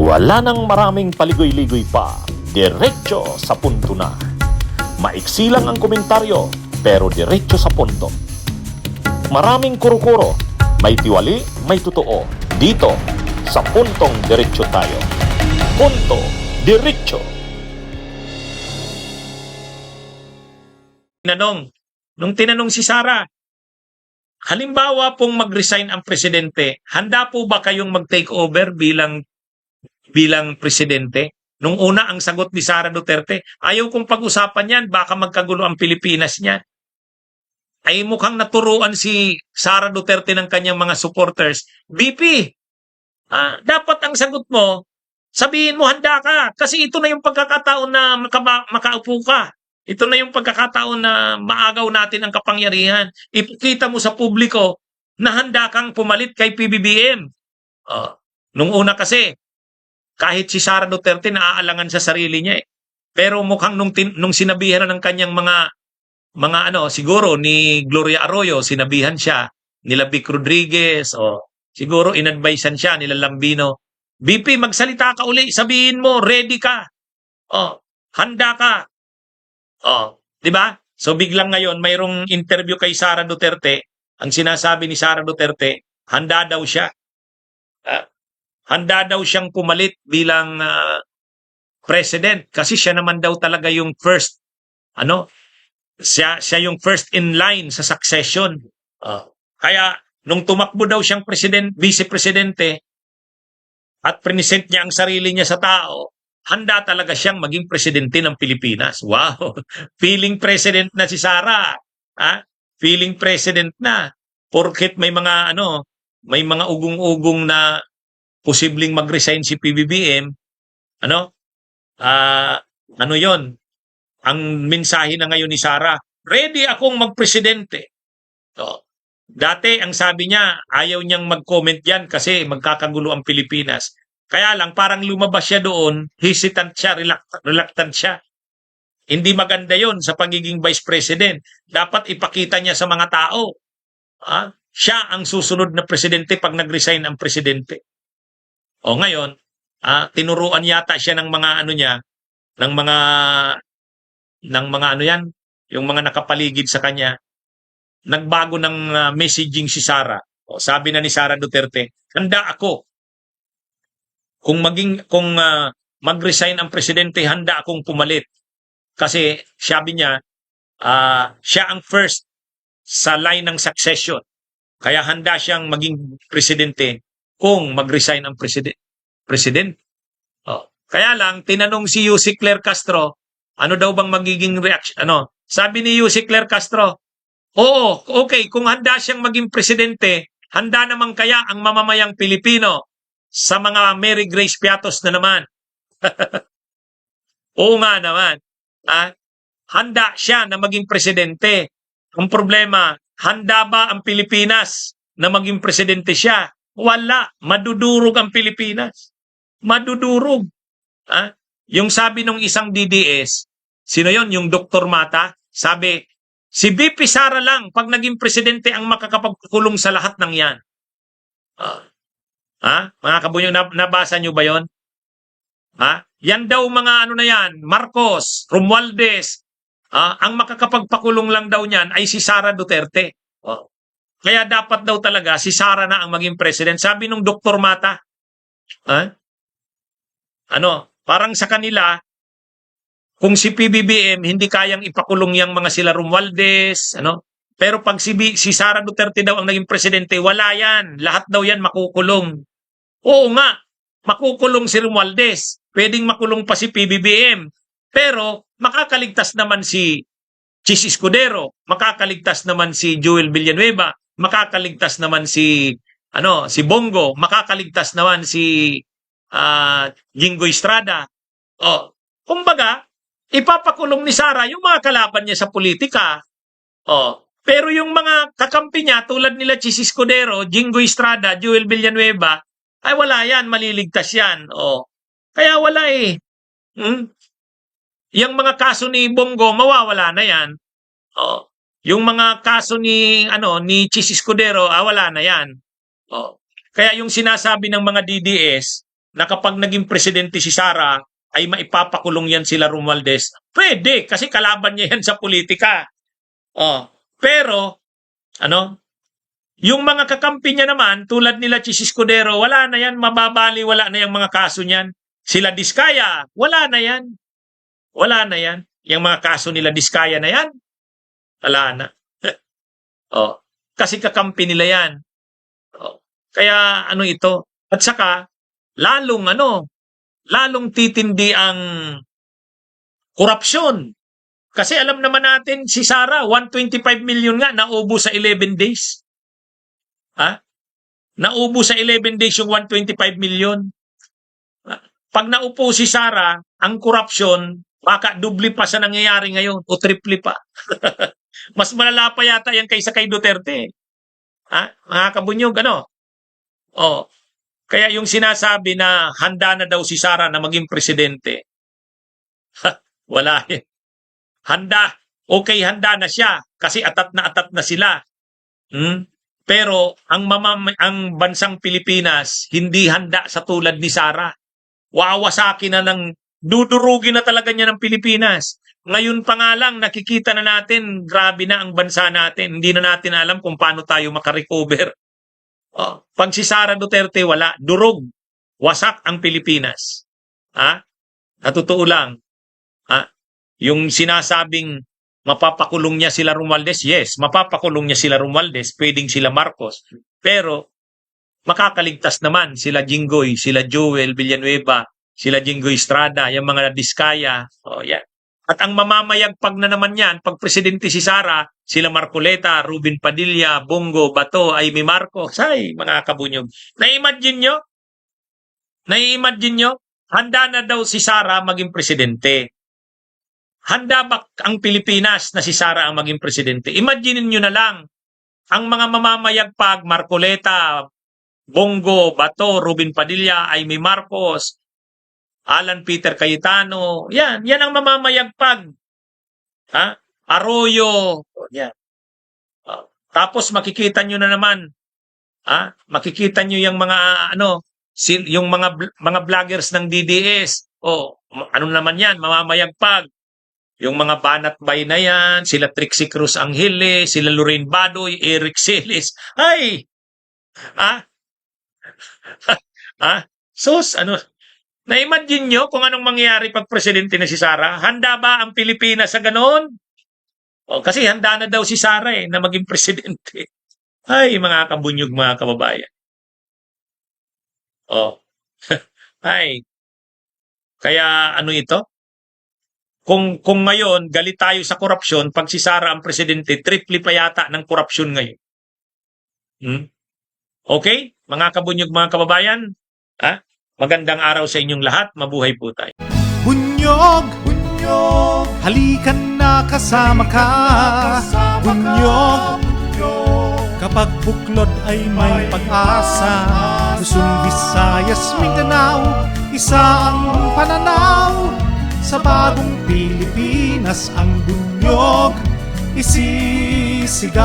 Wala nang maraming paligoy-ligoy pa, diretso sa punto na. Maiksi lang ang komentaryo, pero diretso sa punto. Maraming kuro-kuro, may tiwali, may totoo. Dito, sa puntong diretso tayo. Punto, diretso. Nung tinanong si Sara, halimbawa pong mag-resign ang presidente, handa po ba kayong mag-take over bilang presidente? Nung una, ang sagot ni Sara Duterte, ayaw kong pag-usapan yan, baka magkagulo ang Pilipinas niya. Ay mukhang naturuan si Sara Duterte ng kanyang mga supporters. VP, dapat ang sagot mo, sabihin mo handa ka. Kasi ito na yung pagkakataon na makaupo ka. Ito na yung pagkakataon na maagaw natin ang kapangyarihan. Ipakita mo sa publiko na handa kang pumalit kay PBBM. Nung una kasi, kahit si Sara Duterte naaalangan sa sarili niya eh. Pero mukhang nung sinabihan ng kanyang mga siguro ni Gloria Arroyo, sinabihan siya, nila Vic Rodriguez, siguro inadvisean siya, nila Lambino. BP, magsalita ka uli, sabihin mo, ready ka. Handa ka. Di ba? So biglang ngayon, mayroong interview kay Sara Duterte. Ang sinasabi ni Sara Duterte, handa daw siya. Handa daw siyang pumalit bilang president kasi siya naman daw talaga yung first siya yung first in line sa succession. Kaya nung tumakbo daw siyang vice presidente at present niya ang sarili niya sa tao, handa talaga siyang maging presidente ng Pilipinas. Wow! Feeling president na si Sara. Feeling president na. Porket may mga ugong-ugong na posibleng mag-resign si PBBM, yon? Ang mensahe na ngayon ni Sara, ready akong magpresidente. Dati, ang sabi niya, ayaw niyang mag-comment yan kasi magkakagulo ang Pilipinas. Kaya lang, parang lumabas siya doon, hesitant siya, reluctant siya. Hindi maganda yon sa pagiging vice president. Dapat ipakita niya sa mga tao. Siya ang susunod na presidente pag nag-resign ang presidente. Ngayon, tinuruan yata siya ng mga yung mga nakapaligid sa kanya. Nagbago ng messaging si Sara. Sabi na ni Sara Duterte, handa ako. Kung mag-resign ang presidente, handa akong pumalit. Kasi sabi niya, siya ang first sa line ng succession. Kaya handa siyang maging presidente kung mag-resign ang president. Kaya lang, tinanong si Yusek Claire Castro, ano daw bang magiging reaction? Sabi ni Yusek Claire Castro, oo, okay, kung handa siyang maging presidente, handa naman kaya ang mamamayang Pilipino sa mga Mary Grace Piatos na naman. Oo nga naman. Handa siya na maging presidente. Ang problema, handa ba ang Pilipinas na maging presidente siya? Wala. Madudurog ang Pilipinas. Madudurog. Yung sabi ng isang DDS, sino yon? Yung Dr. Mata, sabi, si VP Sara lang pag naging presidente ang makakapagkulong sa lahat ng yan. Mga kabunyong, nabasa nyo ba yon? Yan daw mga na yan, Marcos, Romualdez, ang makakapagpakulong lang daw niyan ay si Sara Duterte. Kaya dapat daw talaga si Sara na ang maging president. Sabi nung Dr. Mata, parang sa kanila, kung si PBBM hindi kayang ipakulong yang mga sila Romualdez, pero pag si Sara Duterte daw ang naging presidente, wala yan. Lahat daw yan makukulong. Oo nga, makukulong si Romualdez. Pwedeng makulong pa si PBBM. Pero makakaligtas naman si Chis Escudero, makakaligtas naman si Joel Villanueva, makakaligtas naman si Bongo, makakaligtas naman si Jingo Estrada. Kumbaga, ipapakulong ni Sara yung mga kalaban niya sa politika. Pero yung mga kakampi niya tulad nila Chis Escudero, Jingo Estrada, Joel Villanueva, ay wala yan, maliligtas yan. Kaya wala eh. Yung mga kaso ni Bongo, mawawala na yan. Yung mga kaso ni Chis Escudero, wala na yan. Kaya yung sinasabi ng mga DDS na kapag naging presidente si Sara, ay maipapakulong yan sila Romualdez? Pwede, kasi kalaban niya yan sa politika. Pero, yung mga kakampi niya naman, tulad nila Chis Escudero, wala na yan, mababali, wala na yung mga kaso niyan. Sila Diskaya, wala na yan. Wala na yan. Yung mga kaso nila Diskaya na yan, wala na. Kasi kakampi nila yan. Kaya ito? At saka, lalong titindi ang korupsyon. Kasi alam naman natin, si Sara, 125 million nga, naubo sa 11 days. Naubo sa 11 days yung 125 million. Pag naupo si Sara, ang korupsyon, baka dubli pa sa nangyayari ngayon o triple pa. Mas malala pa yata yan kaysa kay Duterte. Mga kabunyog, Kaya yung sinasabi na handa na daw si Sara na maging presidente, wala eh. Handa na siya kasi atat na sila. Pero ang bansang Pilipinas hindi handa sa tulad ni Sara. Wawasakin na dudurugin na talaga niya ng Pilipinas. Ngayon pa nga lang nakikita na natin grabe na ang bansa natin. Hindi na natin alam kung paano tayo makarecover. Pag si Sara Duterte wala, durog. Wasak ang Pilipinas. Sa totoo lang. Yung sinasabing mapapakulong niya sila Romualdez, yes, mapapakulong niya sila Romualdez, pwedeng sila Marcos. Pero makakaligtas naman sila Jinggoy, sila Joel Villanueva, sila Jinggoy Estrada, yung mga Diskaya. Yan. At ang mamamayagpag na naman yan, pag presidente si Sara, sila Marcoleta, Ruben Padilla, Bongo, Bato, Amy Marcos. Ay, mga kabunyog. Na-imagine nyo? Handa na daw si Sara maging presidente. Handa ba ang Pilipinas na si Sara ang maging presidente? Imagine nyo na lang, ang mga mamamayagpag, Marcoleta, Bongo, Bato, Ruben Padilla, Amy Marcos, Alan Peter Cayetano, yan ang mamamayagpag. Arroyo, yan. Tapos makikita nyo na naman, makikita nyo yung mga yung mga vloggers ng DDS. Ano naman yan, mamamayagpag. Yung mga Banat Bay na yan, sila Trixie Cruz Angeles, sila Lorraine Badoy, Eric Celis. Ay! Sus, na-imagine nyo kung anong mangyayari pag presidente na si Sara? Handa ba ang Pilipinas sa ganoon? Kasi handa na daw si Sara na maging presidente. Ay, mga kabunyog, mga kababayan. Ay. Kaya ito? Kung ngayon, galit tayo sa korupsyon, pag si Sara ang presidente, triple pa yata ng korupsyon ngayon. Okay? Mga kabunyog, mga kababayan, magandang araw sa inyong lahat. Mabuhay po tayo. Bunyog, halikan na kasama ka. Bunyog, kapag buklod ay may pag-asa. Luzon, Visayas, Mindanao, isa ang pananaw. Sa bagong Pilipinas ang bunyog isisigaw.